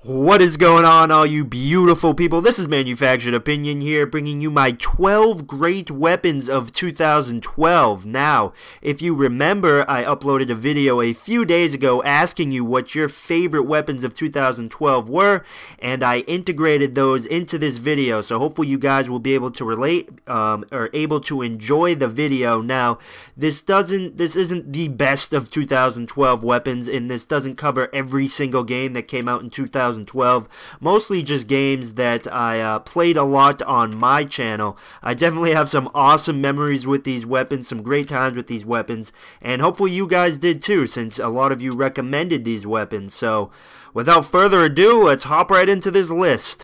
What is going on, all you beautiful people? This is Manufactured Opinion here, bringing you my 12 great weapons of 2012. Now, if you remember, I uploaded a video a few days ago asking you what your favorite weapons of 2012 were, and I integrated those into this video, so hopefully you guys will be able to relate, or able to enjoy the video. Now, this isn't the best of 2012 weapons, and this doesn't cover every single game that came out in 2012, mostly just games that I played a lot on my channel. I definitely have some awesome memories with these weapons, some great times with these weapons, and hopefully you guys did too, since a lot of you recommended these weapons. So without further ado, let's hop right into this list.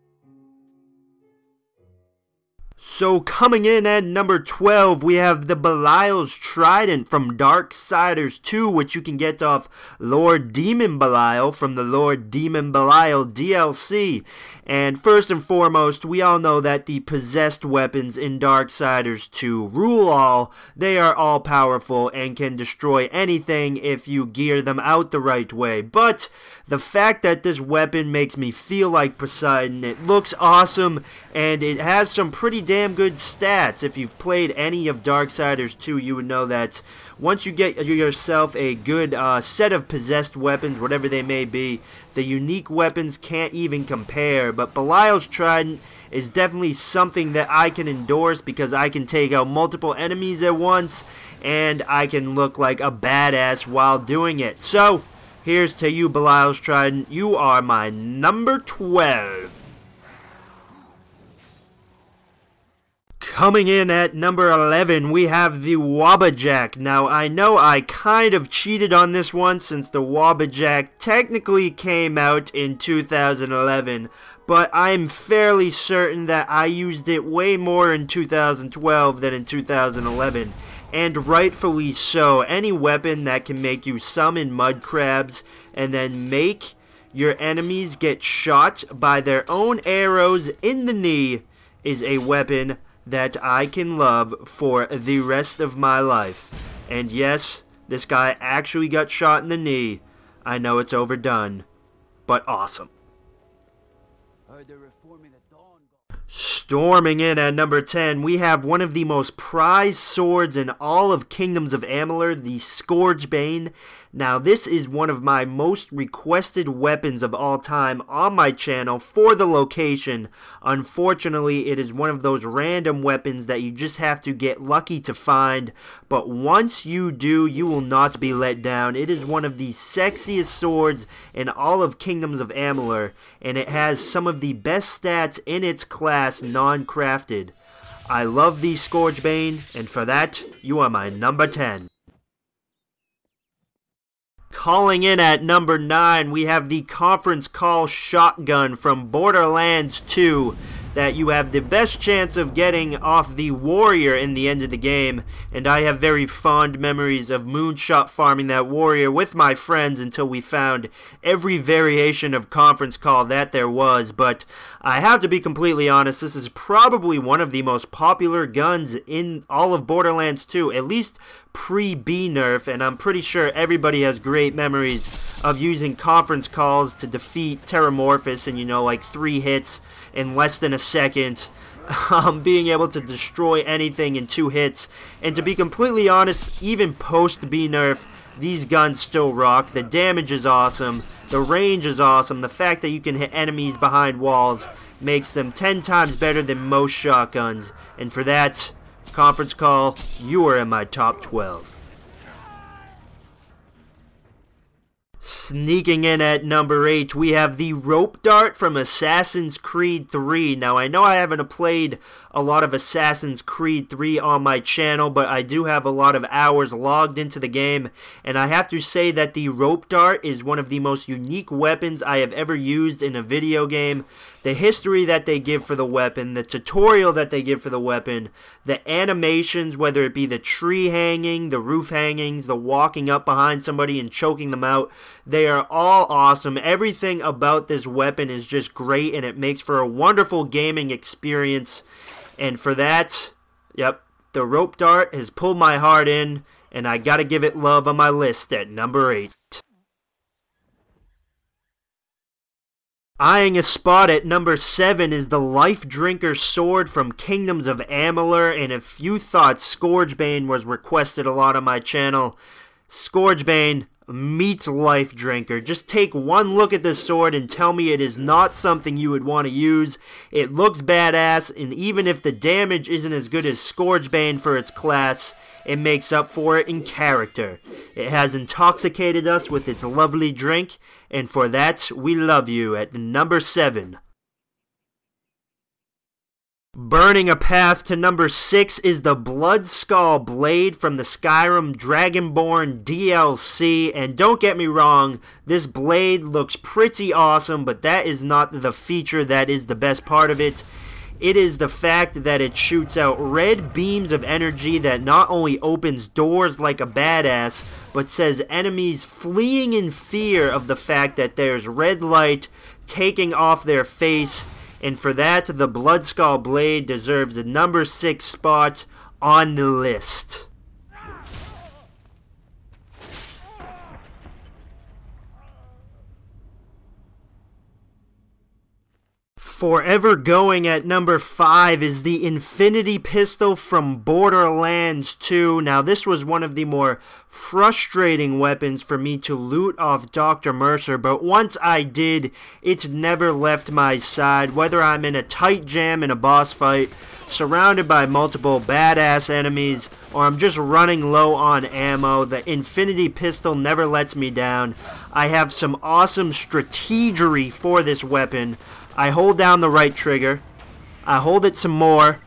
So coming in at number 12, we have the Belial's Trident from Darksiders 2, which you can get off Lord Demon Belial from the Lord Demon Belial DLC. And first and foremost, we all know that the possessed weapons in Darksiders 2 rule all. They are all powerful and can destroy anything if you gear them out the right way. But the fact that this weapon makes me feel like Poseidon, it looks awesome, and it has some pretty damn good stats. If you've played any of Darksiders 2, you would know that once you get yourself a good set of possessed weapons, whatever they may be, the unique weapons can't even compare. But Belial's Trident is definitely something that I can endorse because I can take out multiple enemies at once, and I can look like a badass while doing it. So here's to you, Belial's Trident. You are my number 12. Coming in at number 11, we have the Wabbajack. Now, I know I kind of cheated on this one since the Wabbajack technically came out in 2011, but I'm fairly certain that I used it way more in 2012 than in 2011. And rightfully so. Any weapon that can make you summon mud crabs and then make your enemies get shot by their own arrows in the knee is a weapon that I can love for the rest of my life. And yes, this guy actually got shot in the knee. I know it's overdone, but awesome. Storming in at number 10, we have one of the most prized swords in all of Kingdoms of Amalur, the Scourgebane. Now, this is one of my most requested weapons of all time on my channel for the location. Unfortunately, it is one of those random weapons that you just have to get lucky to find, but once you do, you will not be let down. It is one of the sexiest swords in all of Kingdoms of Amalur, and it has some of the best stats in its class non-crafted. I love the Scourgebane, and for that, you are my number 10. Calling in at number 9, we have the Conference Call Shotgun from Borderlands 2 that you have the best chance of getting off the warrior in the end of the game, and I have very fond memories of moonshot farming that warrior with my friends until we found every variation of conference call that there was. But I have to be completely honest, this is probably one of the most popular guns in all of Borderlands 2, at least pre-B nerf, and I'm pretty sure everybody has great memories of using conference calls to defeat Terramorphous in, like 3 hits in less than a second, being able to destroy anything in 2 hits. And to be completely honest, even post B nerf, these guns still rock. The damage is awesome, the range is awesome, the fact that you can hit enemies behind walls makes them 10 times better than most shotguns, and for that, Conference Call, you are in my top 12. Sneaking in at number 8, we have the Rope Dart from Assassin's Creed 3. Now, I know I haven't played a lot of Assassin's Creed 3 on my channel, but I do have a lot of hours logged into the game, and I have to say that the Rope Dart is one of the most unique weapons I have ever used in a video game. The history that they give for the weapon, the tutorial that they give for the weapon, the animations, whether it be the tree hanging, the roof hangings, the walking up behind somebody and choking them out, they are all awesome. Everything about this weapon is just great, and it makes for a wonderful gaming experience. And for that, yep, the Rope Dart has pulled my heart in, and I gotta give it love on my list at number 8. Eyeing a spot at number 7 is the Life Drinker Sword from Kingdoms of Amalur, and if you thought Scourgebane was requested a lot on my channel, Scourgebane meets Life Drinker. Just take one look at this sword and tell me it is not something you would want to use. It looks badass, and even if the damage isn't as good as Scourgebane for its class, it makes up for it in character. It has intoxicated us with its lovely drink, and for that, we love you at number 7. Burning a path to number 6 is the Bloodskull Blade from the Skyrim Dragonborn DLC, and don't get me wrong, this blade looks pretty awesome, but that is not the feature that is the best part of it. It is the fact that it shoots out red beams of energy that not only opens doors like a badass, but says enemies fleeing in fear of the fact that there's red light taking off their face. And for that, the Bloodskull Blade deserves a number 6 spot on the list. Forever going at number 5 is the Infinity Pistol from Borderlands 2. Now, this was one of the more frustrating weapons for me to loot off Dr. Mercer, but once I did, it's never left my side. Whether I'm in a tight jam in a boss fight, surrounded by multiple badass enemies, or I'm just running low on ammo, the Infinity Pistol never lets me down. I have some awesome strategery for this weapon. I hold down the right trigger, I hold it some more,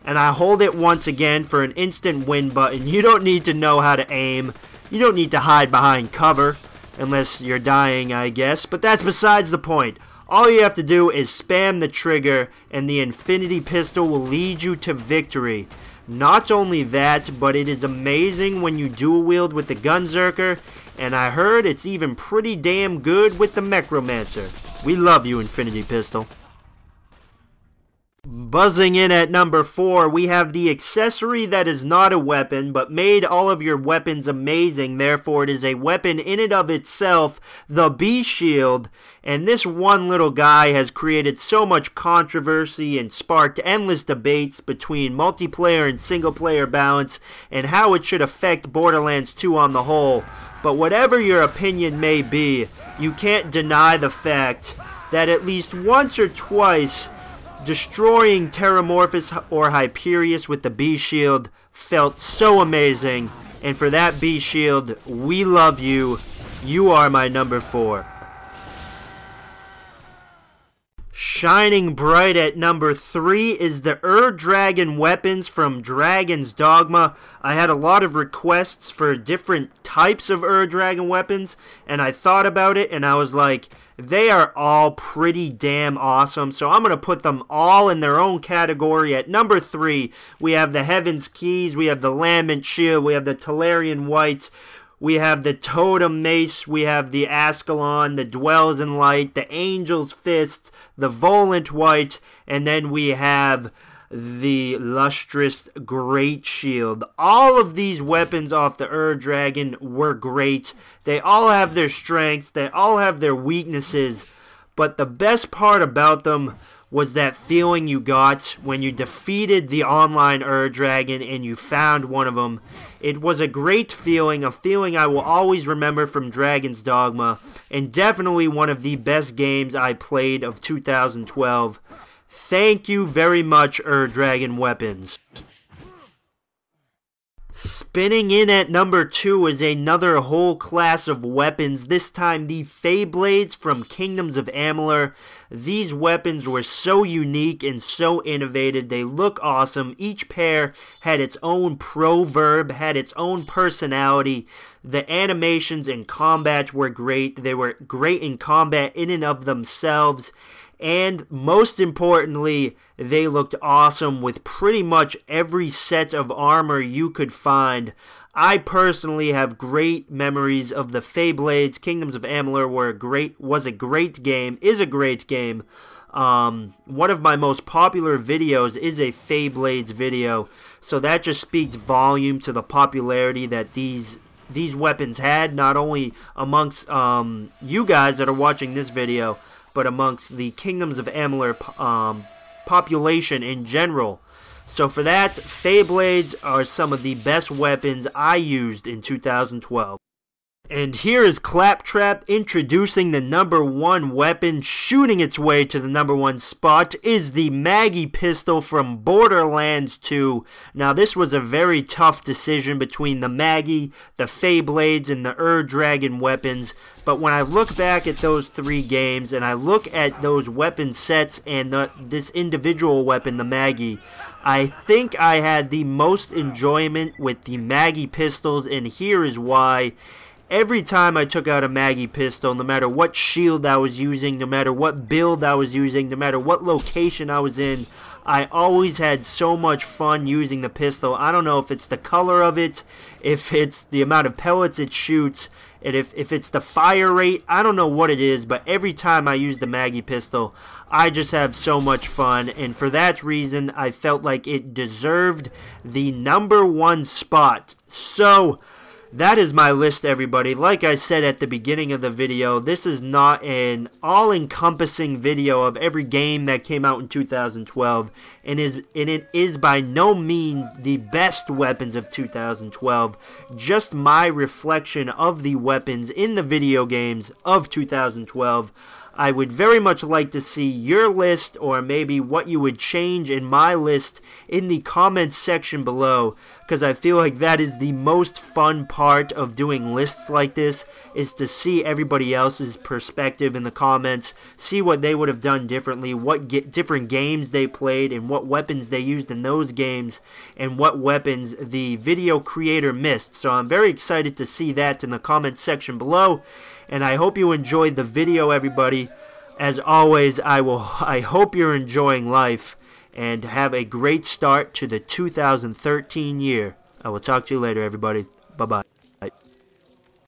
and I hold it once again for an instant win button. You don't need to know how to aim. You don't need to hide behind cover, unless you're dying, I guess, but that's besides the point. All you have to do is spam the trigger, and the Infinity Pistol will lead you to victory. Not only that, but it is amazing when you dual wield with the Gunzerker, and I heard it's even pretty damn good with the Necromancer. We love you, Infinity Pistol. Buzzing in at number 4, we have the accessory that is not a weapon, but made all of your weapons amazing. Therefore, it is a weapon in and of itself, the B-Shield. And this one little guy has created so much controversy and sparked endless debates between multiplayer and single-player balance and how it should affect Borderlands 2 on the whole. But whatever your opinion may be, you can't deny the fact that at least once or twice, destroying Terramorphous or Hyperius with the B-Shield felt so amazing. And for that B-Shield, we love you. You are my number 4. Shining bright at number 3 is the Dragon weapons from Dragon's Dogma. I had a lot of requests for different types of Dragon weapons, and I thought about it, and I was like, they are all pretty damn awesome, so I'm going to put them all in their own category. At number 3, we have the Heaven's Keys, we have the Lambent Shield, we have the Talarian White, we have the Totem Mace, we have the Ascalon, the Dwells in Light, the Angel's Fist, the Volant White, and then we have the Lustrous Great Shield. All of these weapons off the Dragon were great. They all have their strengths, they all have their weaknesses, but the best part about them was that feeling you got when you defeated the online Dragon and you found one of them. It was a great feeling, a feeling I will always remember from Dragon's Dogma, and definitely one of the best games I played of 2012. Thank you very much, Dragon weapons. Spinning in at number 2 is another whole class of weapons, this time the Feyblades from Kingdoms of Amalur. These weapons were so unique and so innovative, they look awesome. Each pair had its own proverb, had its own personality. The animations in combat were great, they were great in combat in and of themselves. And most importantly, they looked awesome with pretty much every set of armor you could find. I personally have great memories of the Feyblades. Kingdoms of Amalur was a great game, is a great game. One of my most popular videos is a Feyblades video, so that just speaks volume to the popularity that these weapons had, not only amongst you guys that are watching this video, but amongst the Kingdoms of Amalur population in general. So for that, Fey Blades are some of the best weapons I used in 2012. And here is Claptrap introducing the #1 weapon. Shooting its way to the #1 spot is the Maggie pistol from Borderlands 2. Now this was a very tough decision between the Maggie, the Fey Blades, and the Dragon weapons. But when I look back at those 3 games and I look at those weapon sets and this individual weapon, the Maggie, I think I had the most enjoyment with the Maggie pistols, and here is why. Every time I took out a Maggie pistol, no matter what shield I was using, no matter what build I was using, no matter what location I was in, I always had so much fun using the pistol. I don't know if it's the color of it, if it's the amount of pellets it shoots, and if it's the fire rate. I don't know what it is, but every time I use the Maggie pistol, I just have so much fun, and for that reason, I felt like it deserved the #1 spot. So that is my list, everybody. Like I said at the beginning of the video, this is not an all-encompassing video of every game that came out in 2012, and it is by no means the best weapons of 2012, just my reflection of the weapons in the video games of 2012. I would very much like to see your list, or maybe what you would change in my list, in the comments section below, because I feel like that is the most fun part of doing lists like this, is to see everybody else's perspective in the comments, see what they would have done differently, what different games they played, and what weapons they used in those games, and what weapons the video creator missed. So I'm very excited to see that in the comments section below. And I hope you enjoyed the video, everybody. As always, I hope you're enjoying life and have a great start to the 2013 year. I will talk to you later, everybody. Bye-bye.